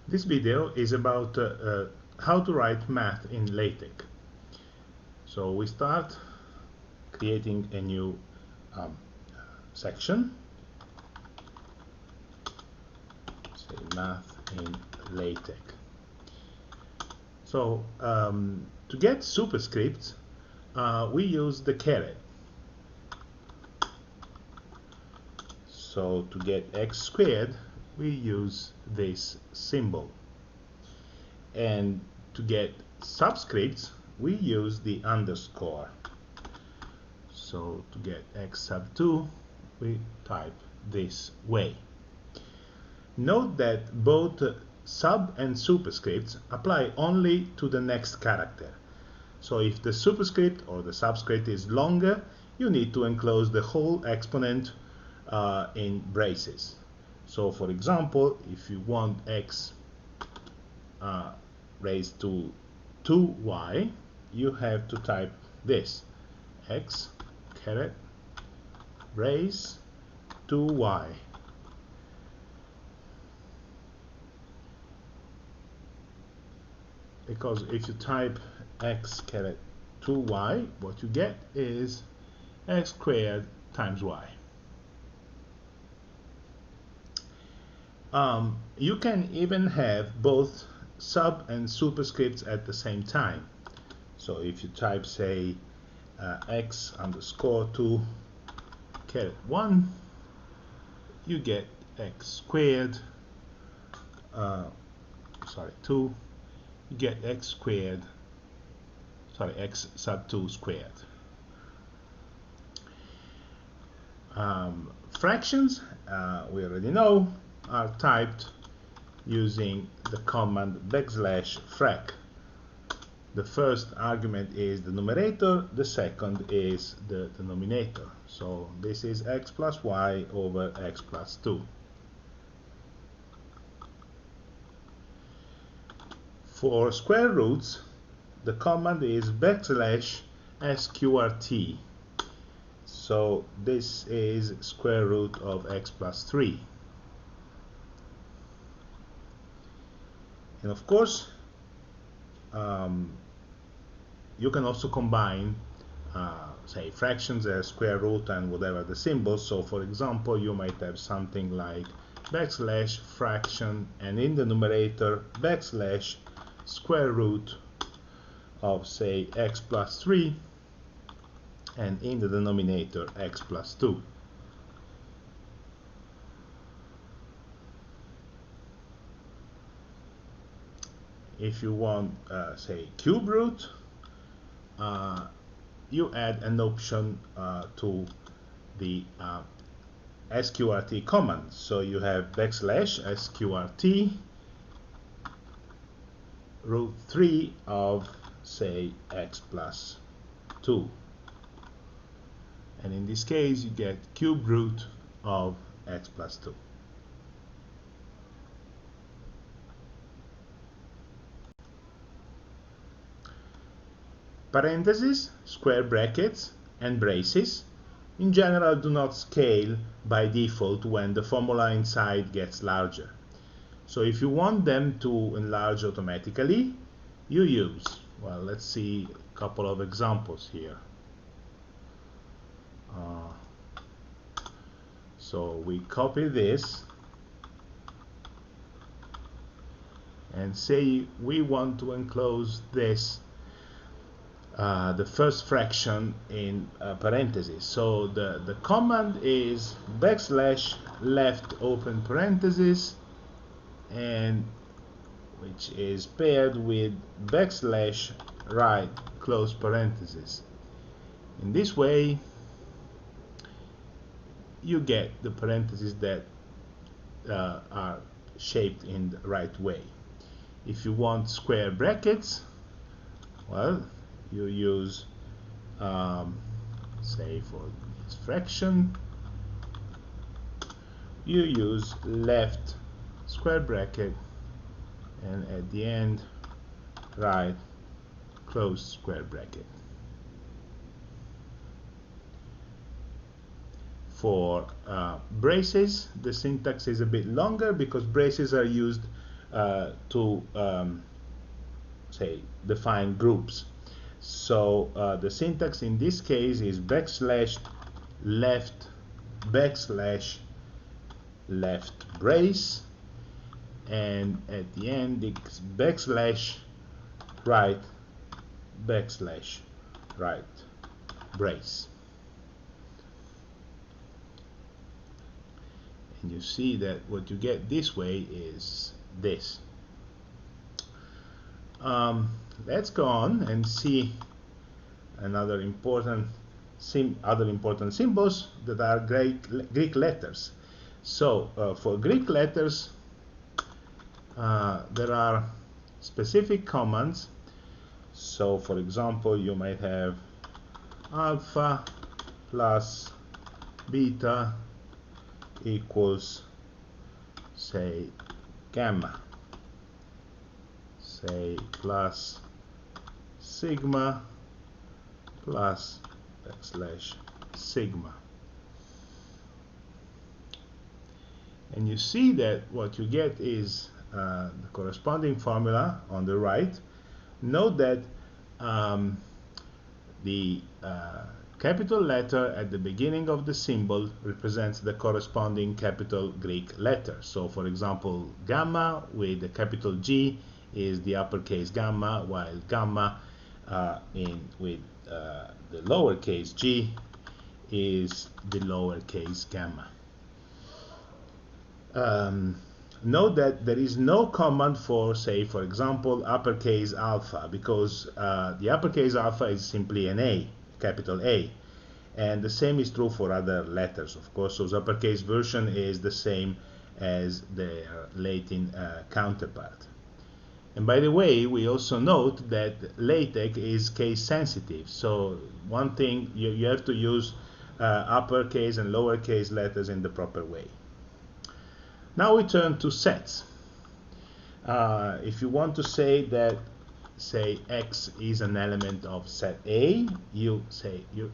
This video is about how to write math in LaTeX. So we start creating a new section, say math in LaTeX. So to get superscripts, we use the caret. So to get x squared, we use this symbol. And to get subscripts, we use the underscore. So to get x sub 2, we type this way. Note that both sub and superscripts apply only to the next character. So if the superscript or the subscript is longer, you need to enclose the whole exponent in braces. So for example, if you want x raised to 2y, you have to type this: x caret raised to y. Because if you type x caret 2y, what you get is x squared times y. You can even have both sub and superscripts at the same time. So if you type, say, x underscore 2 caret 1, you get x squared, 2, you get x squared, x sub 2 squared. Fractions, we already know, are typed using the command \frac. The first argument is the numerator, the second is the denominator. So this is x plus y over x plus 2. For square roots, the command is \sqrt. So this is square root of x plus 3. And of course, you can also combine, say, fractions as square root and whatever the symbol. So for example, you might have something like \fraction, and in the numerator \square root of, say, x plus 3, and in the denominator x plus 2. If you want, say, cube root, you add an option to the sqrt command. So you have \sqrt root 3 of, say, x plus 2. And in this case, you get cube root of x plus 2. Parentheses, square brackets, and braces in general do not scale by default when the formula inside gets larger. So if you want them to enlarge automatically, you use, well, let's see a couple of examples here. So we copy this and say we want to enclose this, the first fraction, in parentheses. So the command is \left open parentheses, and which is paired with \right close parentheses. In this way, you get the parentheses that are shaped in the right way. If you want square brackets, well, you use, say, for this fraction, you use left square bracket, and at the end, right close square bracket. For braces, the syntax is a bit longer because braces are used to say define groups. So the syntax in this case is backslash left backslash left brace, and at the end it's backslash right backslash right brace. And you see that what you get this way is this. Let's go on and see another important symbols that are Greek letters. So for Greek letters there are specific commands. So for example, you might have alpha plus beta equals, say, gamma, say, plus sigma plus backslash sigma. And you see that what you get is the corresponding formula on the right. Note that the capital letter at the beginning of the symbol represents the corresponding capital Greek letter. So for example, gamma with the capital G is the uppercase gamma, while gamma with the lowercase g is the lowercase gamma. Note that there is no command for, say, for example, uppercase alpha, because the uppercase alpha is simply an A, capital A, and the same is true for other letters, of course. So the uppercase version is the same as their Latin counterpart. And by the way, we also note that LaTeX is case sensitive, so one thing, you have to use uppercase and lowercase letters in the proper way. Now we turn to sets. If you want to say that, say, X is an element of set A, you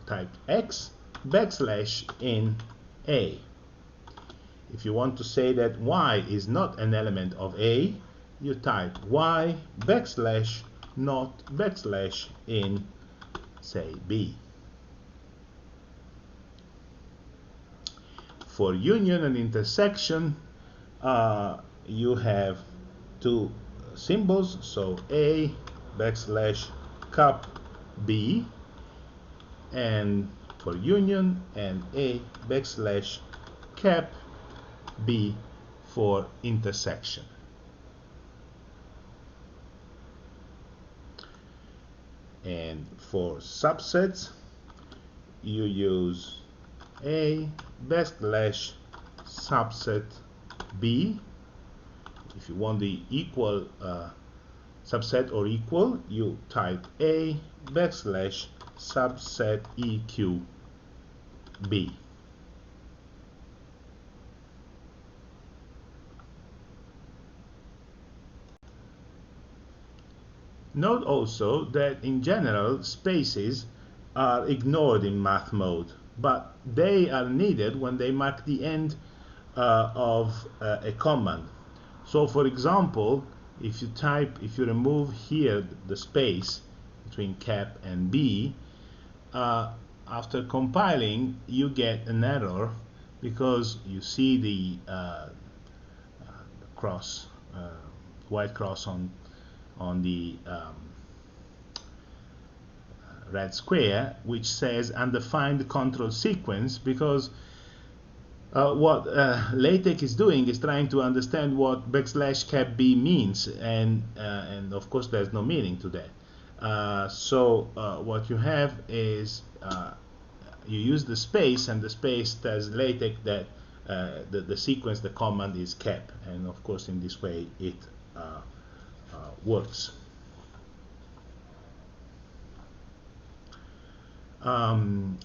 type X backslash in A. If you want to say that Y is not an element of A, you type Y backslash not backslash in, say, B. For union and intersection, you have two symbols, so A backslash cup B, and for union, and A backslash cap B for intersection. And for subsets, you use A backslash subset B. If you want the equal subset or equal, you type A backslash subset EQ B. Note also that in general spaces are ignored in math mode, but they are needed when they mark the end of a command. So for example, if you remove here the space between cap and B, after compiling you get an error because you see the cross, white cross on the red square, which says undefined control sequence, because what LaTeX is doing is trying to understand what backslash cap B means, and of course there's no meaning to that. So what you have is you use the space, and the space tells LaTeX that the sequence, the command is cap, and of course in this way it works.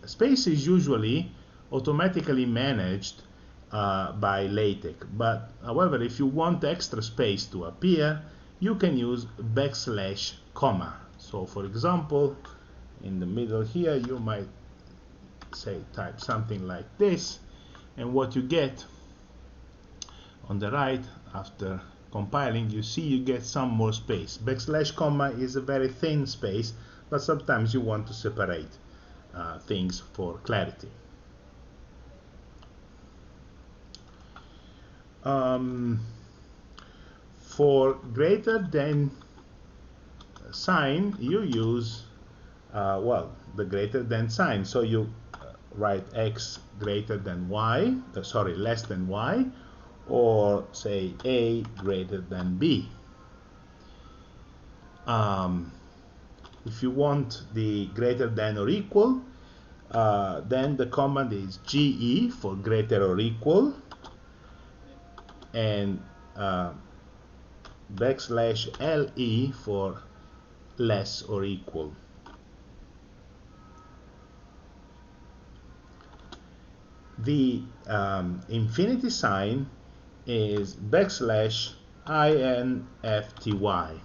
Space is usually automatically managed by LaTeX, but however, if you want extra space to appear, you can use backslash comma. So for example, in the middle here you might say type something like this, and what you get on the right after compiling, you see you get some more space. Backslash comma is a very thin space, but sometimes you want to separate things for clarity. For greater than sign, you use well, the greater than sign. So you write x greater than y, less than y, or say a greater than b. If you want the greater than or equal, then the command is GE for greater or equal, and backslash LE for less or equal. The infinity sign is backslash INFTY.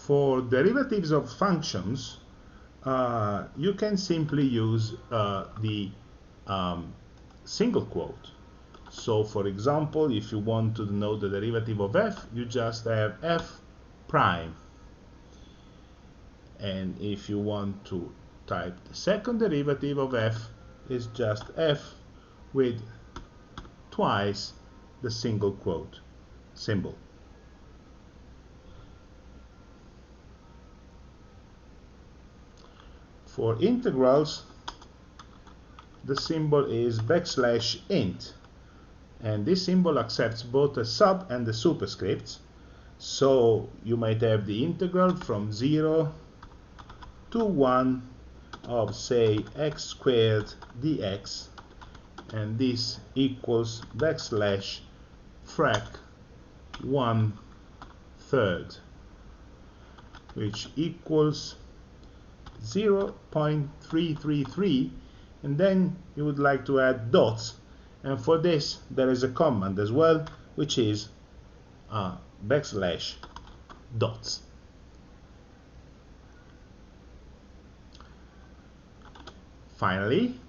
For derivatives of functions, you can simply use the single quote. So for example, if you want to know the derivative of f, you just have f prime. And if you want to type the second derivative of f, it's just f with twice the single quote symbol. For integrals, the symbol is backslash int, and this symbol accepts both a sub and the superscripts. So you might have the integral from 0 to 1 of, say, x squared dx, and this equals backslash frac 1/3, which equals 0.333, and then you would like to add dots, and for this there is a command as well, which is backslash dots. Finally,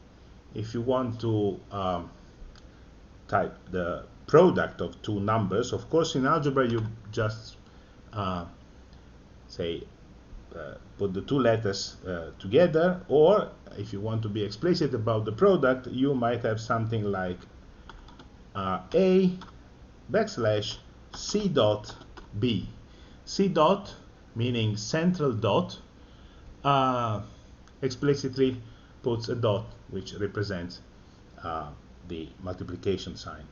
if you want to type the product of two numbers, of course in algebra you just put the two letters together, or if you want to be explicit about the product, you might have something like a backslash c dot b. C dot meaning central dot explicitly puts a dot which represents the multiplication sign.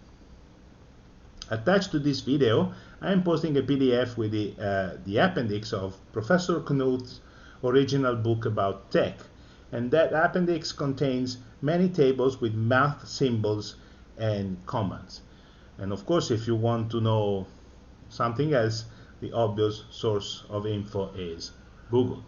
Attached to this video, I am posting a PDF with the appendix of Professor Knud's original book about tech, and that appendix contains many tables with math symbols and commands. And of course, if you want to know something else, the obvious source of info is Google.